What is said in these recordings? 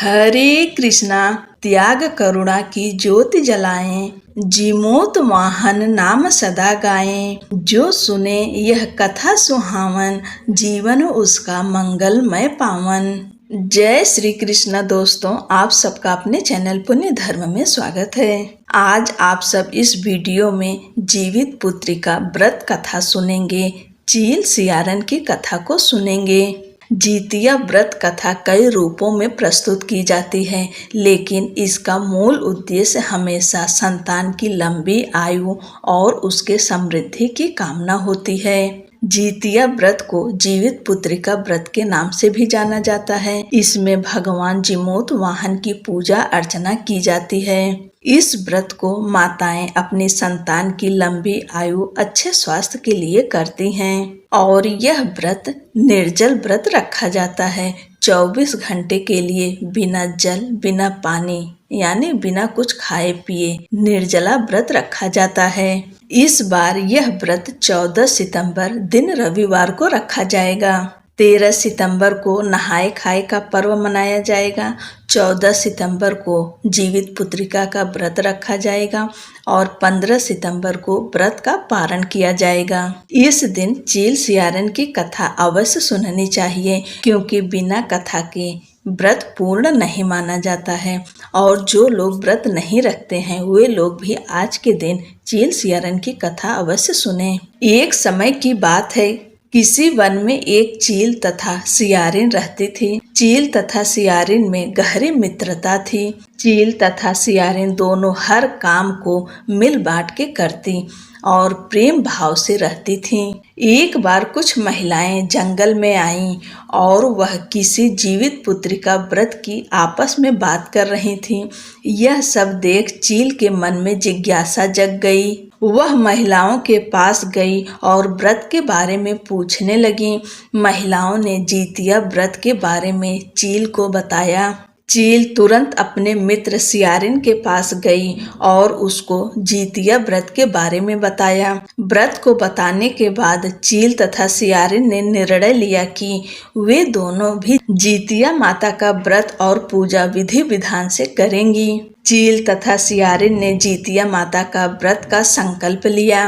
हरे कृष्णा। त्याग करुणा की ज्योति जलाएं, जीमोत वाहन नाम सदा गाएं। जो सुने यह कथा सुहावन, जीवन उसका मंगलमय पावन। जय श्री कृष्ण। दोस्तों, आप सबका अपने चैनल पुण्य धर्म में स्वागत है। आज आप सब इस वीडियो में जीवित पुत्री का व्रत कथा सुनेंगे। चील सियारन की कथा को सुनेंगे। जीतिया व्रत कथा कई रूपों में प्रस्तुत की जाती है, लेकिन इसका मूल उद्देश्य हमेशा संतान की लंबी आयु और उसके समृद्धि की कामना होती है। जीतिया व्रत को जीवित पुत्री का व्रत के नाम से भी जाना जाता है। इसमें भगवान जीमूत वाहन की पूजा अर्चना की जाती है। इस व्रत को माताएं अपनी संतान की लंबी आयु, अच्छे स्वास्थ्य के लिए करती हैं और यह व्रत निर्जल व्रत रखा जाता है। 24 घंटे के लिए बिना जल, बिना पानी यानी बिना कुछ खाए पिए निर्जला व्रत रखा जाता है। इस बार यह व्रत 14 सितंबर दिन रविवार को रखा जाएगा। 13 सितंबर को नहाए खाए का पर्व मनाया जाएगा। 14 सितंबर को जीवित पुत्रिका का व्रत रखा जाएगा और 15 सितंबर को व्रत का पारण किया जाएगा। इस दिन चील सियारन की कथा अवश्य सुननी चाहिए, क्योंकि बिना कथा के व्रत पूर्ण नहीं माना जाता है और जो लोग व्रत नहीं रखते हैं वे लोग भी आज के दिन चील सियारन की कथा अवश्य सुने। एक समय की बात है, किसी वन में एक चील तथा सियारिन रहती थी। चील तथा सियारिन में गहरी मित्रता थी। चील तथा सियारिन दोनों हर काम को मिल बांट के करती और प्रेम भाव से रहती थीं। एक बार कुछ महिलाएं जंगल में आईं और वह किसी जीवित पुत्री का व्रत की आपस में बात कर रही थीं। यह सब देख चील के मन में जिज्ञासा जग गई। वह महिलाओं के पास गई और व्रत के बारे में पूछने लगी। महिलाओं ने जीतिया व्रत के बारे में चील को बताया। चील तुरंत अपने मित्र सियारिन के पास गई और उसको जीतिया व्रत के बारे में बताया। व्रत को बताने के बाद चील तथा सियारिन ने निर्णय लिया कि वे दोनों भी जीतिया माता का व्रत और पूजा विधि विधान से करेंगी। चील तथा सियारिन ने जीतिया माता का व्रत का संकल्प लिया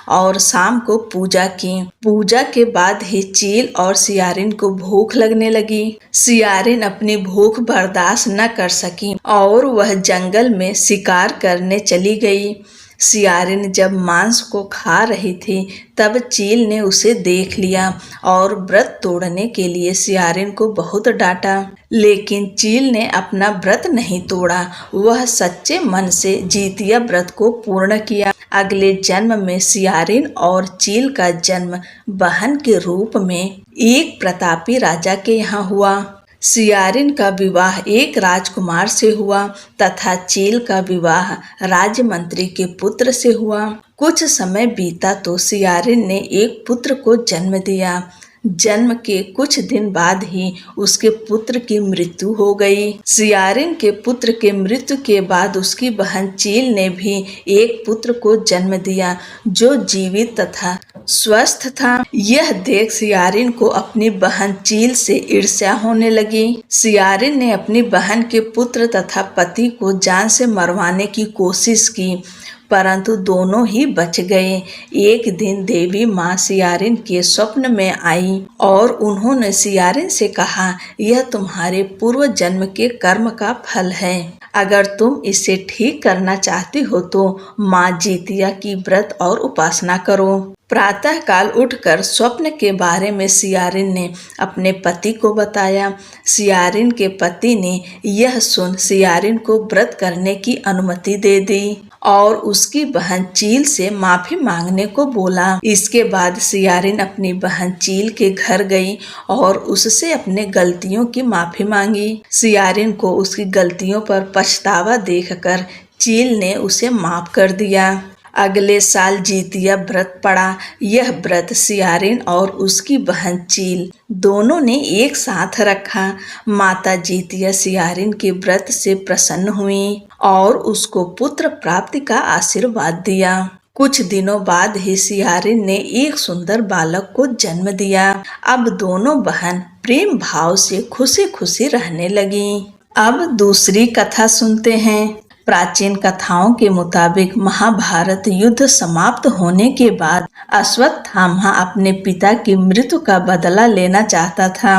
और शाम को पूजा की। पूजा के बाद ही चील और सियारिन को भूख लगने लगी। सियारिन अपनी भूख बर्दाश्त न कर सकी और वह जंगल में शिकार करने चली गई। सियारिन जब मांस को खा रही थी तब चील ने उसे देख लिया और व्रत तोड़ने के लिए सियारिन को बहुत डांटा, लेकिन चील ने अपना व्रत नहीं तोड़ा। वह सच्चे मन से जीतिया व्रत को पूर्ण किया। अगले जन्म में सियारिन और चील का जन्म बहन के रूप में एक प्रतापी राजा के यहाँ हुआ। सियारिन का विवाह एक राजकुमार से हुआ तथा चील का विवाह राजमंत्री के पुत्र से हुआ। कुछ समय बीता तो सियारिन ने एक पुत्र को जन्म दिया। जन्म के कुछ दिन बाद ही उसके पुत्र की मृत्यु हो गई। सियारिन के पुत्र के मृत्यु के बाद उसकी बहन चील ने भी एक पुत्र को जन्म दिया जो जीवित तथा स्वस्थ था। यह देख सियारिन को अपनी बहन चील से ईर्ष्या होने लगी। सियारिन ने अपनी बहन के पुत्र तथा पति को जान से मरवाने की कोशिश की, परंतु दोनों ही बच गए। एक दिन देवी माँ सियारिन के स्वप्न में आई और उन्होंने सियारिन से कहा, यह तुम्हारे पूर्व जन्म के कर्म का फल है। अगर तुम इसे ठीक करना चाहती हो तो माँ जीतिया की व्रत और उपासना करो। प्रातः काल उठकर स्वप्न के बारे में सियारिन ने अपने पति को बताया। सियारिन के पति ने यह सुन सियारिन को व्रत करने की अनुमति दे दी और उसकी बहन चील से माफी मांगने को बोला। इसके बाद सियारिन अपनी बहन चील के घर गई और उससे अपने गलतियों की माफी मांगी। सियारिन को उसकी गलतियों पर पछतावा देखकर चील ने उसे माफ कर दिया। अगले साल जीतिया व्रत पड़ा। यह व्रत सियारिन और उसकी बहन चील दोनों ने एक साथ रखा। माता जीतिया सियारिन के व्रत से प्रसन्न हुई और उसको पुत्र प्राप्ति का आशीर्वाद दिया। कुछ दिनों बाद ही सियारिन ने एक सुंदर बालक को जन्म दिया। अब दोनों बहन प्रेम भाव से खुशी खुशी रहने लगी। अब दूसरी कथा सुनते हैं। प्राचीन कथाओं के मुताबिक महाभारत युद्ध समाप्त होने के बाद अश्वत्थामा अपने पिता की मृत्यु का बदला लेना चाहता था।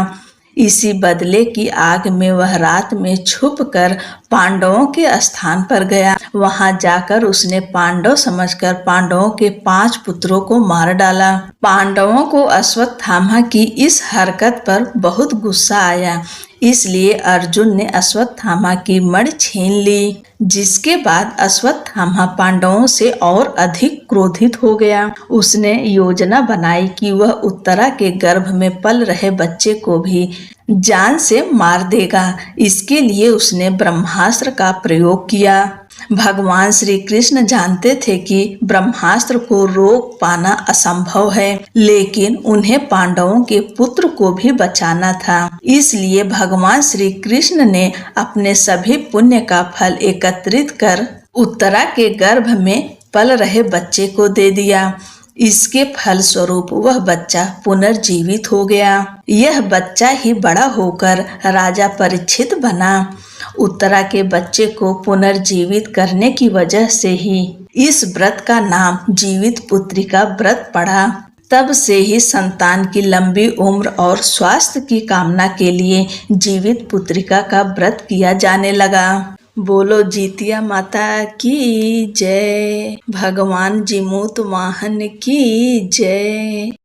इसी बदले की आग में वह रात में छुपकर पांडवों के स्थान पर गया। वहां जाकर उसने पांडव समझकर पांडवों के 5 पुत्रों को मार डाला। पांडवों को अश्वत्थामा की इस हरकत पर बहुत गुस्सा आया, इसलिए अर्जुन ने अश्वत्थामा की मणि छीन ली, जिसके बाद अश्वत्थामा पांडवों से और अधिक क्रोधित हो गया। उसने योजना बनाई कि वह उत्तरा के गर्भ में पल रहे बच्चे को भी जान से मार देगा। इसके लिए उसने ब्रह्मास्त्र का प्रयोग किया। भगवान श्री कृष्ण जानते थे कि ब्रह्मास्त्र को रोक पाना असंभव है, लेकिन उन्हें पांडवों के पुत्र को भी बचाना था। इसलिए भगवान श्री कृष्ण ने अपने सभी पुण्य का फल एकत्रित कर उत्तरा के गर्भ में पल रहे बच्चे को दे दिया। इसके फलस्वरूप वह बच्चा पुनर्जीवित हो गया। यह बच्चा ही बड़ा होकर राजा परीक्षित बना। उत्तरा के बच्चे को पुनर्जीवित करने की वजह से ही इस व्रत का नाम जीवित पुत्रिका व्रत पड़ा। तब से ही संतान की लंबी उम्र और स्वास्थ्य की कामना के लिए जीवित पुत्रिका का व्रत किया जाने लगा। बोलो जीतिया माता की जय। भगवान जीमूत वाहन की जय।